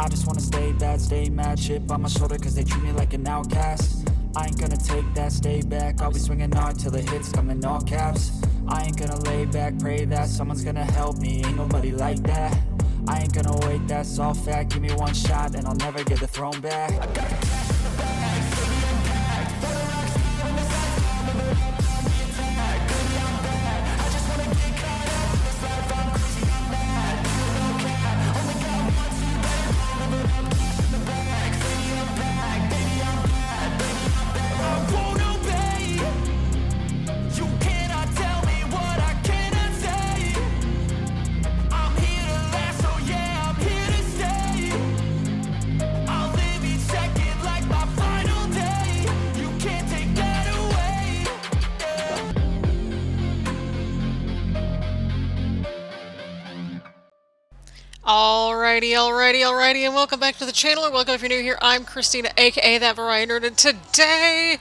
I just wanna stay bad, stay mad, chip on my shoulder cause they treat me like an outcast. I ain't gonna take that, stay back, I'll be swinging hard till the hits come in all caps. I ain't gonna lay back, pray that someone's gonna help me, ain't nobody like that. I ain't gonna wait, that's all fact, give me one shot and I'll never get the throne back. I gotta cash in the bag, baby I'm back, better oxy on the side, I'm a attack, baby I'm back, I just wanna get caught up in this life, I'm crazy, I'm mad, no cap, only got one, so you better ball it up, cash in the bag, baby I'm back, baby I'm bad, baby I'm bad. I won't obey, you cannot tell me what I cannot say. I'm here to last, so yeah, I'm here to stay. I'll live each second like my final day. You can't take that away. Alrighty, and welcome back to the channel, or welcome if you're new here. I'm Christina, aka That Variety Nerd, and today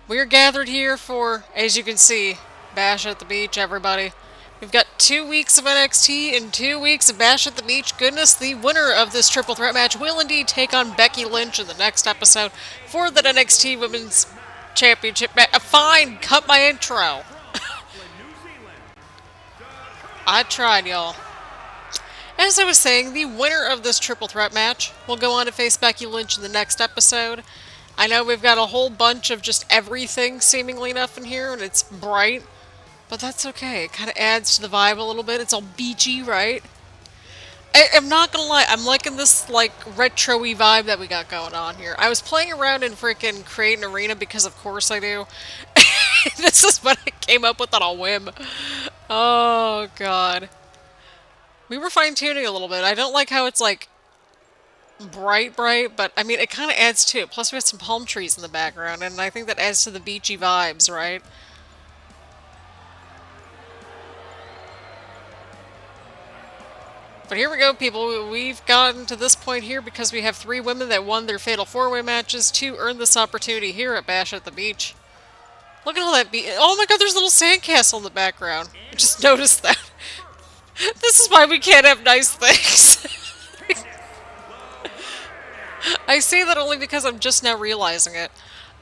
we're gathered here for, as you can see, Bash at the Beach, everybody. We've got 2 weeks of NXT and 2 weeks of Bash at the Beach. Goodness, the winner of this triple threat match will indeed take on Becky Lynch in the next episode for the NXT Women's Championship. Fine, cut my intro. I tried, y'all. As I was saying, the winner of this triple threat match will go on to face Becky Lynch in the next episode. I know we've got a whole bunch of just everything, seemingly enough, in here, and it's bright. But that's okay. It kind of adds to the vibe a little bit. It's all beachy, right? I'm not gonna lie. I'm liking this, like, retro-y vibe that we got going on here. I was playing around in freaking Create an Arena because of course I do. This is what I came up with on a whim. Oh, God. We were fine-tuning a little bit. I don't like how it's, like, bright, but, I mean, it kind of adds to it. Plus, we have some palm trees in the background, and I think that adds to the beachy vibes, right? But here we go, people. We've gotten to this point here because we have 3 women that won their Fatal 4-Way matches to earn this opportunity here at Bash at the Beach. Look at all that oh my god, there's a little sandcastle in the background. I just noticed that. This is why we can't have nice things. I say that only because I'm just now realizing it.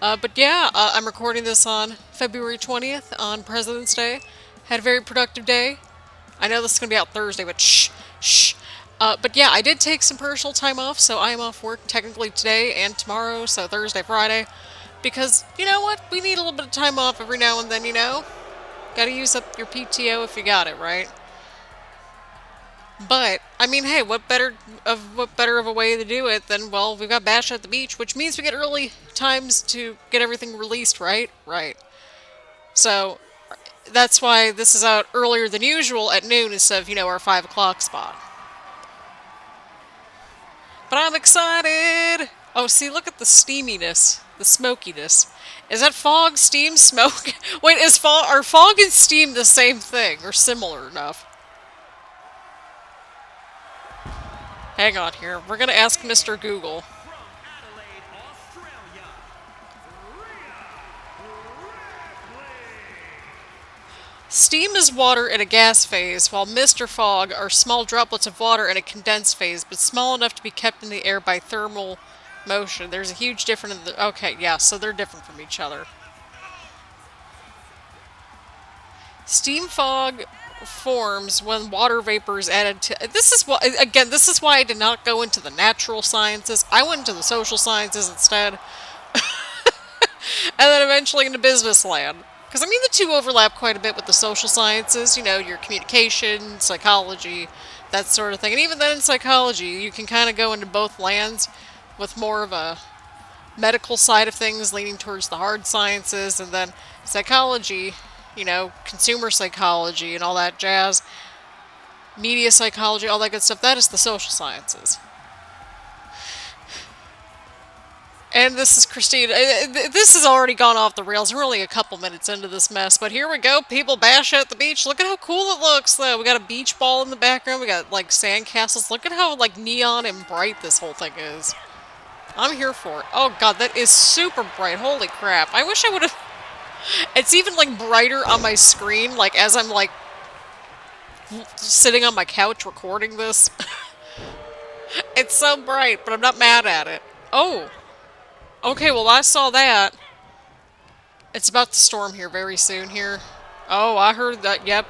But yeah, I'm recording this on February 20th, on President's Day. Had a very productive day. I know this is going to be out Thursday, but shh. But yeah, I did take some personal time off, so I am off work technically today and tomorrow, so Thursday, Friday. Because, you know what? We need a little bit of time off every now and then, you know? Gotta use up your PTO if you got it, right? But, I mean, hey, what better of a way to do it than, well, we've got Bash at the Beach, which means we get early times to get everything released, right? Right. So, that's why this is out earlier than usual at noon instead of, you know, our 5 o'clock spot. But I'm excited! Oh, see, look at the steaminess, the smokiness. Is that fog, steam, smoke? Wait, are fog and steam the same thing, or similar enough? Hang on here. We're gonna ask Mr. Google. Steam is water in a gas phase, while Mist or fog are small droplets of water in a condensed phase, but small enough to be kept in the air by thermal motion. There's a huge difference in the... Okay, yeah, so they're different from each other. Steam fog forms when water vapor is added to... This is why I did not go into the natural sciences. I went into the social sciences instead. And then eventually into business land. Because, I mean, the two overlap quite a bit with the social sciences. You know, your communication, psychology, that sort of thing. And even then in psychology, you can kind of go into both lands with more of a medical side of things leaning towards the hard sciences. And then psychology, you know, consumer psychology and all that jazz. Media psychology, all that good stuff. That is the social sciences. And this is Christine. This has already gone off the rails. We're only a couple minutes into this mess. But here we go. People bash at the beach. Look at how cool it looks, though. We got a beach ball in the background. We got, like, sand castles. Look at how, like, neon and bright this whole thing is. I'm here for it. Oh, God, that is super bright. Holy crap. I wish I would have... It's even, like, brighter on my screen, like, as I'm, like, sitting on my couch recording this. It's so bright, but I'm not mad at it. Oh, okay, well I saw that. It's about to storm here very soon here. Oh, I heard that, yep.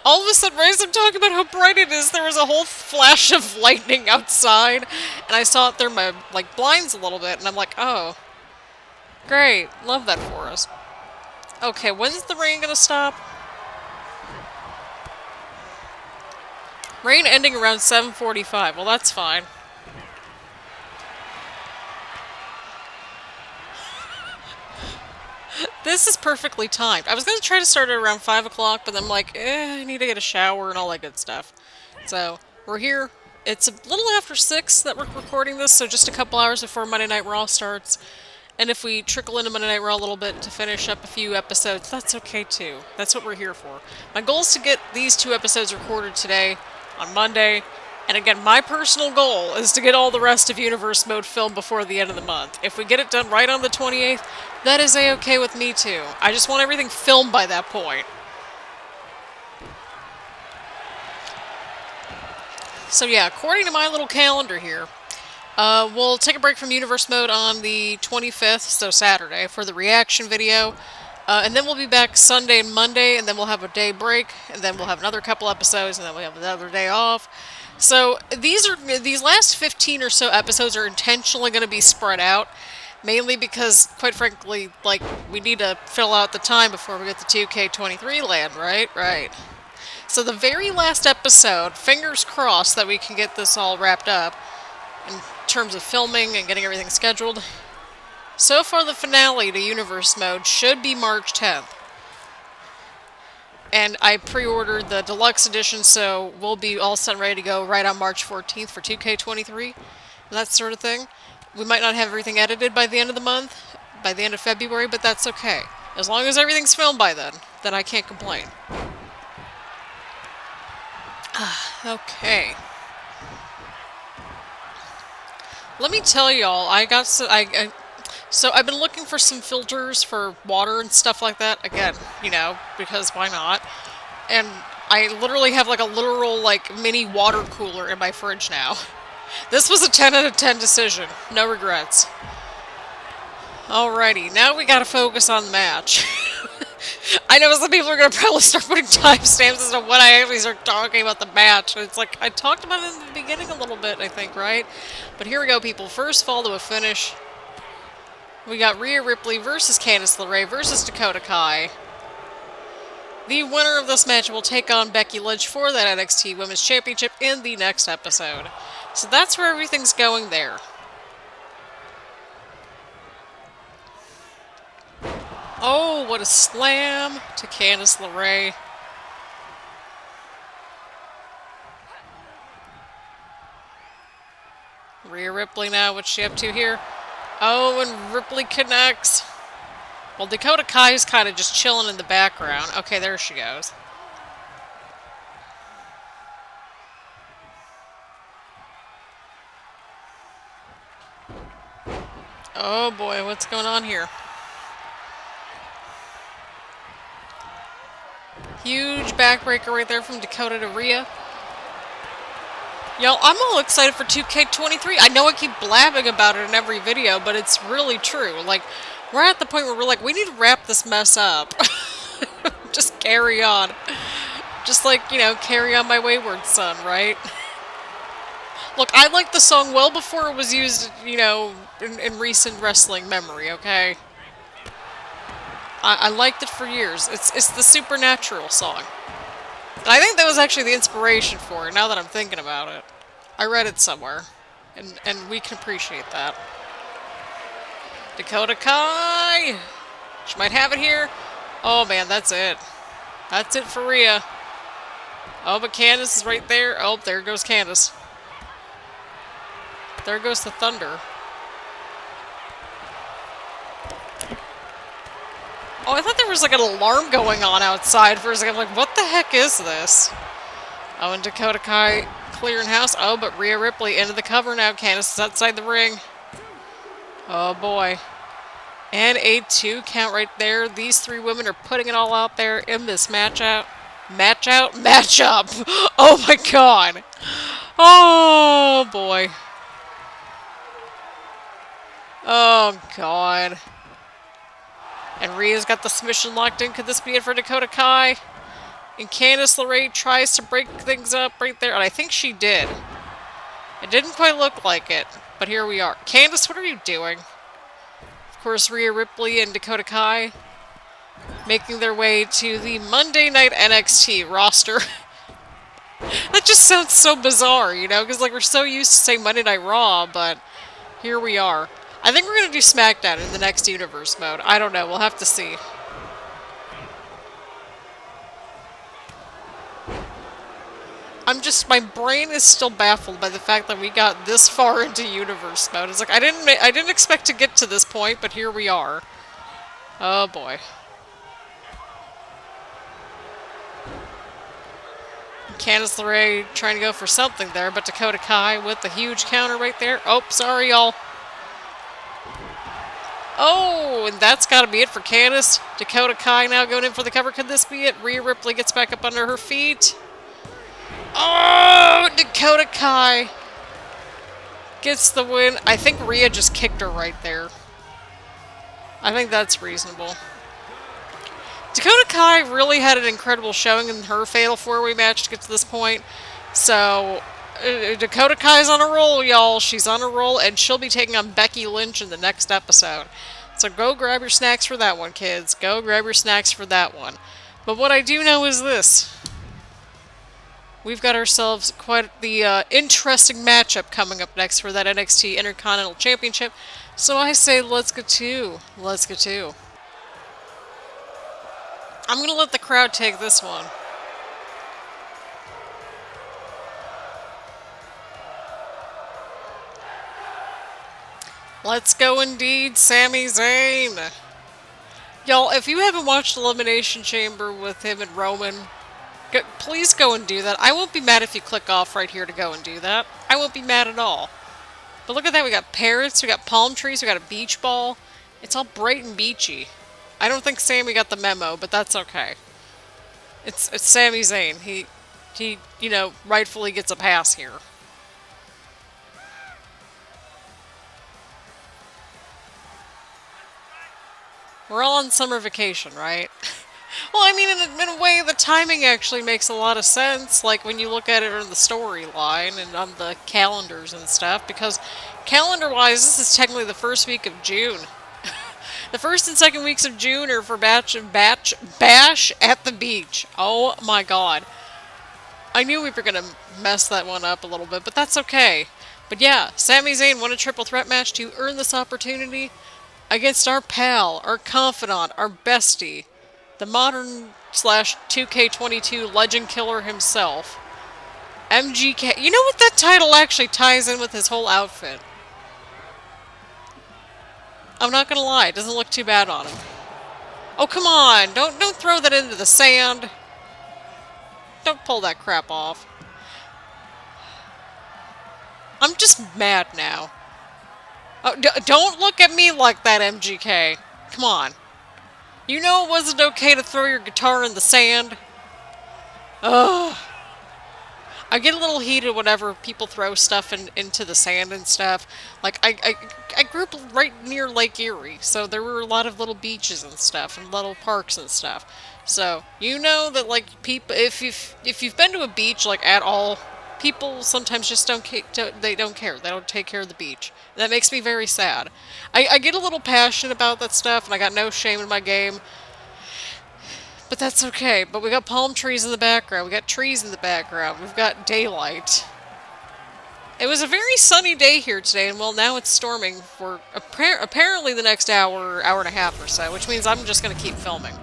All of a sudden, right as I'm talking about how bright it is, there was a whole flash of lightning outside. And I saw it through my, like, blinds a little bit, and I'm like, oh. Great. Love that for us. Okay, when's the rain gonna stop? Rain ending around 7:45. Well, that's fine. This is perfectly timed. I was going to try to start it around 5 o'clock, but I'm like, I need to get a shower and all that good stuff. So, we're here. It's a little after 6 that we're recording this, so just a couple hours before Monday Night Raw starts. And if we trickle into Monday Night Raw a little bit to finish up a few episodes, that's okay too. That's what we're here for. My goal is to get these 2 episodes recorded today, on Monday. And again, my personal goal is to get all the rest of Universe Mode filmed before the end of the month. If we get it done right on the 28th, that is a-okay with me too. I just want everything filmed by that point. So yeah, according to my little calendar here, we'll take a break from Universe Mode on the 25th, so Saturday, for the reaction video. And then we'll be back Sunday and Monday, and then we'll have a day break, and then we'll have another couple episodes, and then we'll have another day off. So these last 15 or so episodes are intentionally going to be spread out, mainly because, quite frankly, like, we need to fill out the time before we get the 2K23 land, right? Right. So the very last episode, fingers crossed that we can get this all wrapped up in terms of filming and getting everything scheduled. So far, the finale to Universe Mode should be March 10th. And I pre-ordered the deluxe edition, so we'll be all set and ready to go right on March 14th for 2K23, and that sort of thing. We might not have everything edited by the end of the month, by the end of February, but that's okay. As long as everything's filmed by then I can't complain. Okay. Let me tell y'all, so I've been looking for some filters for water and stuff like that. Again, you know, because why not? And I literally have like a literal like mini water cooler in my fridge now. This was a 10 out of 10 decision. No regrets. Alrighty, now we gotta focus on the match. I know some people are gonna probably start putting timestamps as to when I actually start talking about the match. It's like, I talked about it in the beginning a little bit, I think, right? But here we go, people. First fall to a finish. We got Rhea Ripley versus Candice LeRae versus Dakota Kai. The winner of this match will take on Becky Lynch for that NXT Women's Championship in the next episode. So that's where everything's going there. Oh, what a slam to Candice LeRae. Rhea Ripley now, what's she up to here? Oh, and Ripley connects. Well, Dakota Kai's kind of just chilling in the background. Okay, there she goes. Oh boy, what's going on here? Huge backbreaker right there from Dakota to Rhea. Yo, I'm all excited for 2K23. I know I keep blabbing about it in every video, but it's really true. Like, we're at the point where we're like, we need to wrap this mess up. Just carry on. Just like, you know, carry on my wayward son, right? Look, I liked the song well before it was used, you know, in recent wrestling memory, okay? I liked it for years. It's the Supernatural song. And I think that was actually the inspiration for it, now that I'm thinking about it. I read it somewhere. And we can appreciate that. Dakota Kai! She might have it here. Oh man, that's it. That's it for Rhea. Oh, but Candice is right there. Oh, there goes Candice. There goes the thunder. Oh, I thought there was like an alarm going on outside for a second. I'm like, what the heck is this? Oh, and Dakota Kai clearing house. Oh, but Rhea Ripley into the cover now. Candice is outside the ring. Oh, boy. And a 2 count right there. These 3 women are putting it all out there in this match up. Oh, my God. Oh, boy. Oh, God. And Rhea's got the submission locked in. Could this be it for Dakota Kai? And Candice LeRae tries to break things up right there. And I think she did. It didn't quite look like it. But here we are. Candice, what are you doing? Of course, Rhea Ripley and Dakota Kai making their way to the Monday Night NXT roster. That just sounds so bizarre, you know? Because, like, we're so used to saying Monday Night Raw, but here we are. I think we're going to do SmackDown in the next universe mode. I don't know. We'll have to see. My brain is still baffled by the fact that we got this far into universe mode. It's like, I didn't expect to get to this point, but here we are. Oh, boy. Candice LeRae trying to go for something there, but Dakota Kai with the huge counter right there. Oh, sorry, y'all. Oh, and that's got to be it for Candice. Dakota Kai now going in for the cover. Could this be it? Rhea Ripley gets back up under her feet. Oh, Dakota Kai gets the win. I think Rhea just kicked her right there. I think that's reasonable. Dakota Kai really had an incredible showing in her Fatal 4-Way match to get to this point. So, Dakota Kai's on a roll, y'all. She's on a roll, and she'll be taking on Becky Lynch in the next episode. So go grab your snacks for that one, kids. Go grab your snacks for that one. But what I do know is this. We've got ourselves quite the interesting matchup coming up next for that NXT Intercontinental Championship. So I say let's get to. Let's get to. I'm going to let the crowd take this one. Let's go indeed, Sami Zayn. Y'all, if you haven't watched Elimination Chamber with him and Roman, please go and do that. I won't be mad if you click off right here to go and do that. I won't be mad at all. But look at that. We got parrots, we got palm trees, we got a beach ball. It's all bright and beachy. I don't think Sami got the memo, but that's okay. It's Sami Zayn. He, you know, rightfully gets a pass here. We're all on summer vacation, right? Well, I mean, in a way, the timing actually makes a lot of sense, like when you look at it in the storyline and on the calendars and stuff, because calendar-wise, this is technically the first week of June. The first and second weeks of June are for Bash at the Beach. Oh my god. I knew we were going to mess that one up a little bit, but that's okay. But yeah, Sami Zayn won a triple threat match to earn this opportunity against our pal, our confidant, our bestie, the modern / 2K22 legend killer himself, MGK. You know what, that title actually ties in with his whole outfit. I'm not gonna lie, it doesn't look too bad on him. Oh, come on! Don't throw that into the sand. Don't pull that crap off. I'm just mad now. Oh, don't look at me like that, MGK. Come on. You know it wasn't okay to throw your guitar in the sand? Ugh. I get a little heated whenever people throw stuff into the sand and stuff. Like, I grew up right near Lake Erie, so there were a lot of little beaches and stuff, and little parks and stuff. So, you know that, like, people, if you've been to a beach, like, at all, people sometimes just don't care. They don't take care of the beach. And that makes me very sad. I get a little passionate about that stuff, and I got no shame in my game. But that's okay. But we got palm trees in the background. We got trees in the background. We've got daylight. It was a very sunny day here today, and well, now it's storming for apparently the next hour and a half or so, which means I'm just going to keep filming.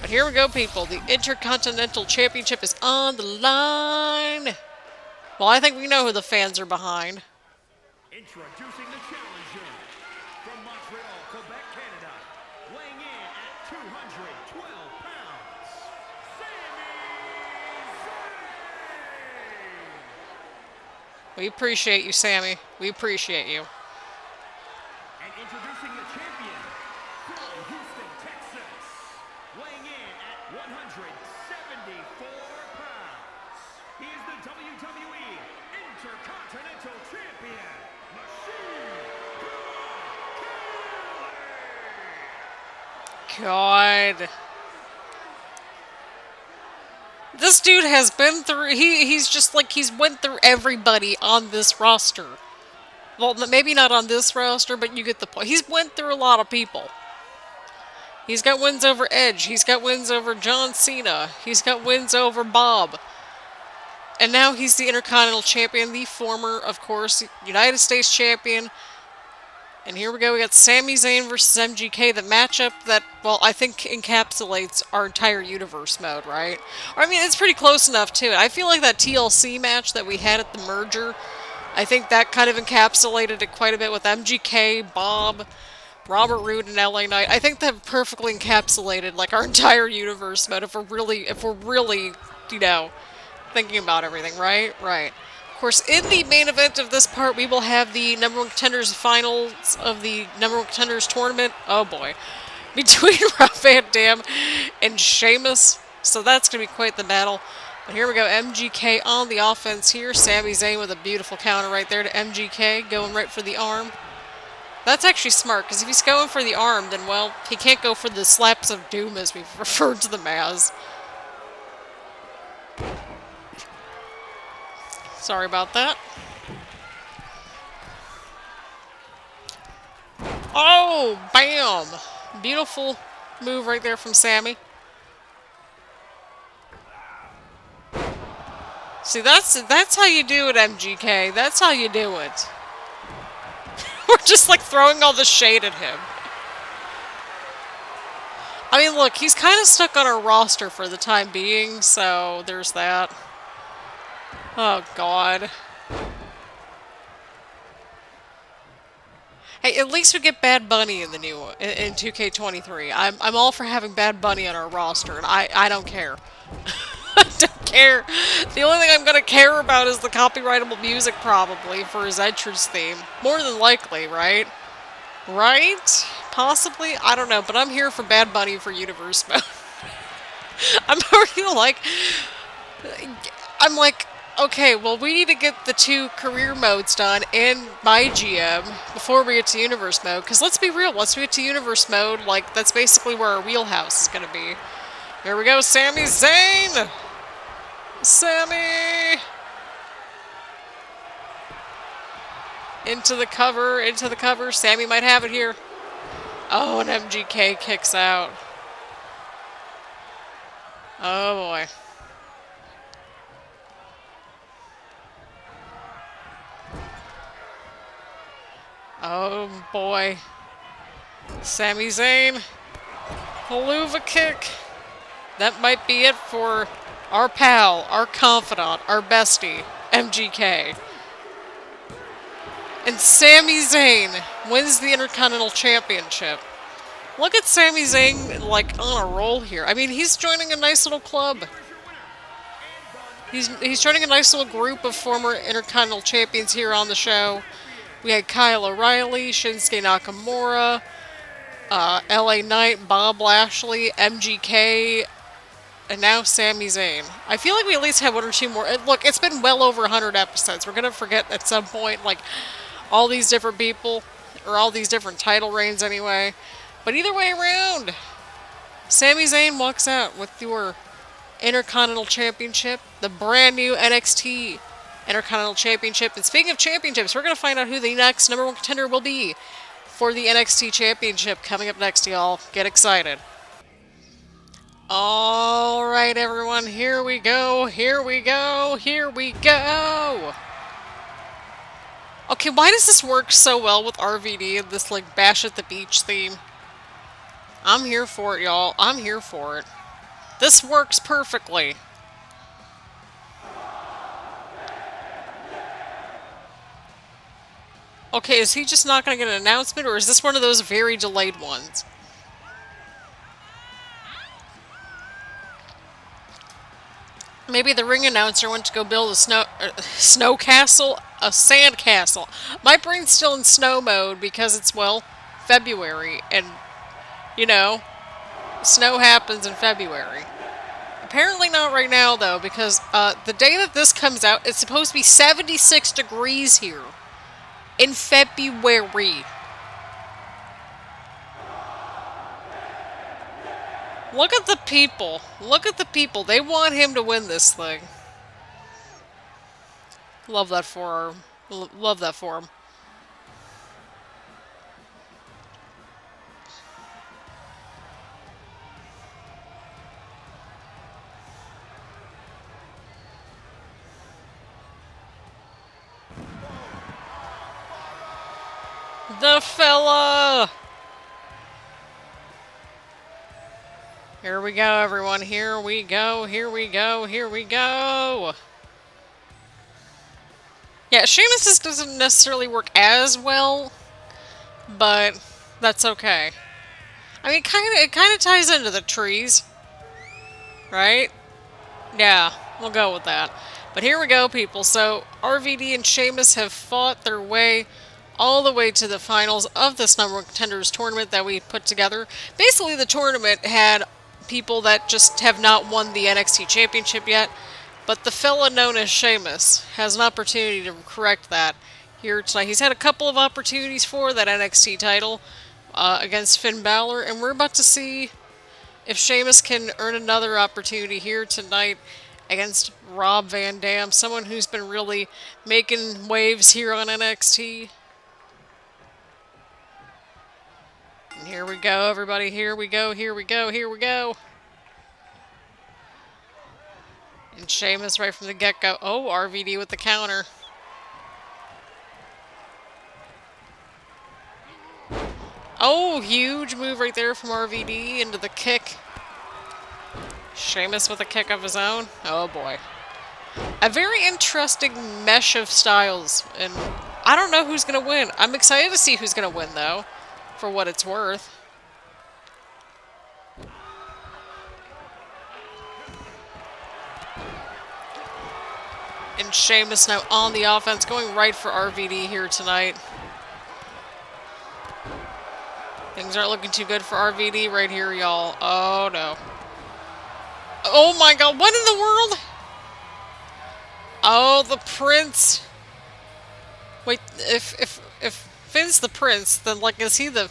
But here we go, people. The Intercontinental Championship is on the line. Well, I think we know who the fans are behind. Introducing the challenger from Montreal, Quebec, Canada, weighing in at 212 pounds, Sami Zayn. We appreciate you, Sami. We appreciate you. And introducing the champion from Houston, Texas, weighing in at 174 pounds. He is the WWE Intercontinental Champion, God. This dude has been through, he's just like, he's went through everybody on this roster. Well, maybe not on this roster, but you get the point. He's went through a lot of people. He's got wins over Edge. He's got wins over John Cena. He's got wins over Bob. And now he's the Intercontinental Champion, the former, of course, United States Champion. And here we go. We got Sami Zayn versus MGK, the matchup that, well, I think encapsulates our entire universe mode, right? Or, I mean, it's pretty close enough to it. I feel like that TLC match that we had at the merger, I think that kind of encapsulated it quite a bit with MGK, Bob, Robert Roode, and LA Knight. I think that perfectly encapsulated, like, our entire universe mode if we're really, you know, thinking about everything, right? Right. Of course, in the main event of this part, we will have the number one contenders finals of the number one contenders tournament. Oh boy. Between Rob Van Dam and Sheamus. So that's going to be quite the battle. But here we go. MGK on the offense here. Sami Zayn with a beautiful counter right there to MGK. Going right for the arm. That's actually smart, because if he's going for the arm, then, well, he can't go for the slaps of doom as we've referred to them as. Sorry about that. Oh, bam! Beautiful move right there from Sami. See, that's how you do it, MGK. That's how you do it. We're just like throwing all the shade at him. I mean, look, he's kind of stuck on our roster for the time being, so there's that. Oh, God. Hey, at least we get Bad Bunny in the new in 2K23. I'm all for having Bad Bunny on our roster, and I don't care. I don't care. The only thing I'm gonna care about is the copyrightable music, probably, for his entrance theme. More than likely, right? Right? Possibly? I don't know, but I'm here for Bad Bunny for Universe Mode. I'm already like... I'm like... Okay, well, we need to get the 2 career modes done and my GM before we get to Universe Mode. Because let's be real, once we get to Universe Mode, like, that's basically where our wheelhouse is going to be. Here we go, Sami Zayn! Sami! Into the cover. Sami might have it here. Oh, and MGK kicks out. Oh, boy. Oh boy. Sami Zayn. Haluva kick. That might be it for our pal, our confidant, our bestie, MGK. And Sami Zayn wins the Intercontinental Championship. Look at Sami Zayn, like, on a roll here. I mean, he's joining a nice little club. He's joining a nice little group of former Intercontinental Champions here on the show. We had Kyle O'Reilly, Shinsuke Nakamura, LA Knight, Bob Lashley, MGK, and now Sami Zayn. I feel like we at least have 1 or 2 more. Look, it's been well over 100 episodes. We're going to forget at some point, like, all these different people, or all these different title reigns anyway. But either way around, Sami Zayn walks out with your Intercontinental Championship, the brand new NXT Intercontinental Championship. And speaking of championships, we're going to find out who the next number 1 contender will be for the NXT Championship coming up next, y'all. Get excited. Alright, everyone, here we go. Okay, why does this work so well with RVD and this, like, Bash at the Beach theme? I'm here for it, y'all. I'm here for it. This works perfectly. Okay, is he just not going to get an announcement, or is this one of those very delayed ones? Maybe the ring announcer went to go build a snow castle? A sand castle. My brain's still in snow mode because it's, well, February, and, you know, snow happens in February. Apparently not right now, though, because the day that this comes out, it's supposed to be 76 degrees here in February. Look at the people. Look at the people. They want him to win this thing. Love that for him. Love that for him. The fella! Here we go, everyone. Here we go. Here we go. Here we go. Yeah, Sheamus doesn't necessarily work as well, but that's okay. I mean, it kind of ties into the trees, right? Yeah, we'll go with that. But here we go, people. So RVD and Sheamus have fought their way all the way to the finals of this number one contenders tournament that we put together. Basically, the tournament had people that just have not won the NXT Championship yet, but the fella known as Sheamus has an opportunity to correct that here tonight. He's had a couple of opportunities for that NXT title against Finn Balor, and we're about to see if Sheamus can earn another opportunity here tonight against Rob Van Dam, someone who's been really making waves here on NXT. And here we go, everybody. Here we go, here we go, here we go. And Sheamus right from the get-go. Oh, RVD with the counter. Oh, huge move right there from RVD into the kick. Sheamus with a kick of his own. Oh, boy. A very interesting mesh of styles. And I don't know who's going to win. I'm excited to see who's going to win, though, for what it's worth. And Sheamus now on the offense, going right for RVD here tonight. Things aren't looking too good for RVD right here, y'all. Oh, no. Oh, my God. What in the world? Oh, the Prince. Wait, if Finn's the Prince, then, like, is he the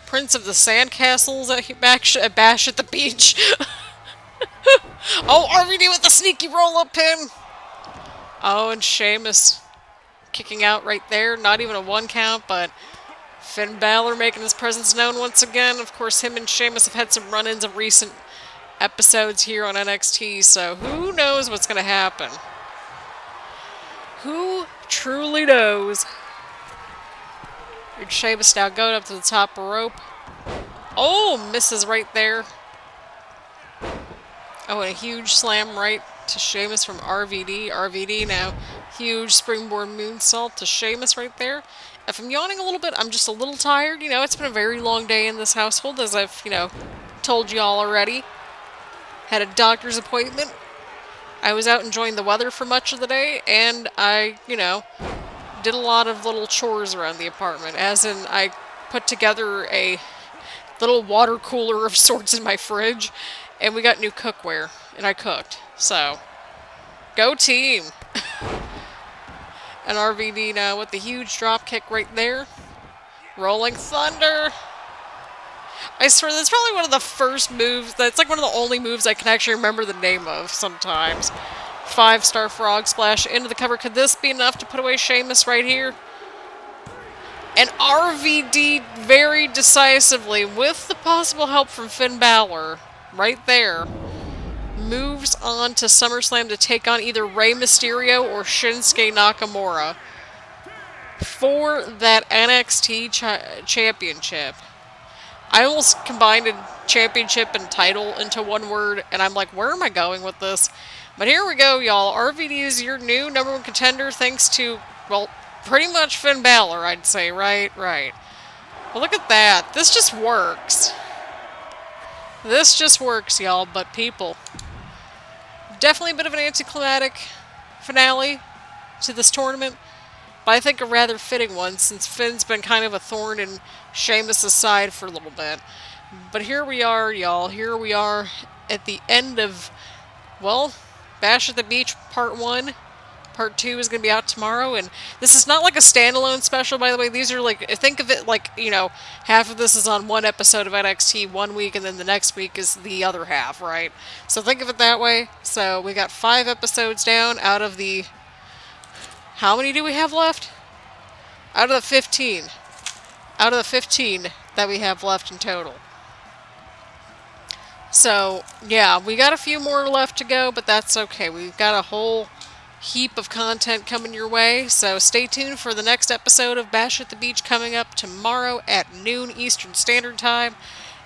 Prince of the Sandcastles at Bash at the Beach? Oh, RVD with the sneaky roll-up pin. Oh, and Sheamus kicking out right there. Not even a one count, but Finn Balor making his presence known once again. Of course, him and Sheamus have had some run-ins of recent episodes here on NXT, so who knows what's going to happen? Who truly knows? And Sheamus now going up to the top rope. Oh, misses right there. Oh, and a huge slam right to Sheamus from RVD. RVD now, huge springboard moonsault to Sheamus right there. If I'm yawning a little bit, I'm just a little tired. You know, it's been a very long day in this household, as I've, told y'all already. Had a doctor's appointment. I was out enjoying the weather for much of the day, and I, did a lot of little chores around the apartment. As in, I put together a little water cooler of sorts in my fridge, and we got new cookware, and I cooked. So, go team! And RVD now with the huge drop kick right there. Rolling Thunder! I swear, that's probably one of the first moves, that's like one of the only moves I can actually remember the name of sometimes. 5-star frog splash into the cover. Could this be enough to put away Sheamus right here? And RVD very decisively, with the possible help from Finn Balor, right there, moves on to SummerSlam to take on either Rey Mysterio or Shinsuke Nakamura for that NXT championship. I almost combined a championship and title into one word, and I'm like, where am I going with this? But here we go, y'all. RVD is your new number one contender thanks to, well, pretty much Finn Balor, I'd say. Right. Well, look at that. This just works. This just works, y'all. But people, definitely a bit of an anticlimactic finale to this tournament, but I think a rather fitting one since Finn's been kind of a thorn in Sheamus' side for a little bit. But here we are, y'all. Here we are at the end of well, Bash at the Beach Part 1. Part 2 is going to be out tomorrow, and this is not like a standalone special, by the way. These are like, think of it like, you know, half of this is on one episode of NXT one week, and then the next week is the other half, right? So think of it that way. So we got 5 episodes down out of the... How many do we have left? Out of the 15. Out of the 15 that we have left in total. So, yeah, we got a few more left to go, but that's okay. We've got a whole heap of content coming your way, so stay tuned for the next episode of Bash at the Beach coming up tomorrow at noon Eastern Standard Time,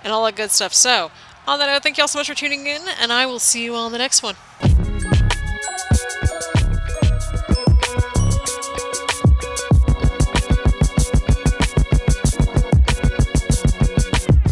and all that good stuff. So, on that note, thank you all so much for tuning in, and I will see you all in the next one.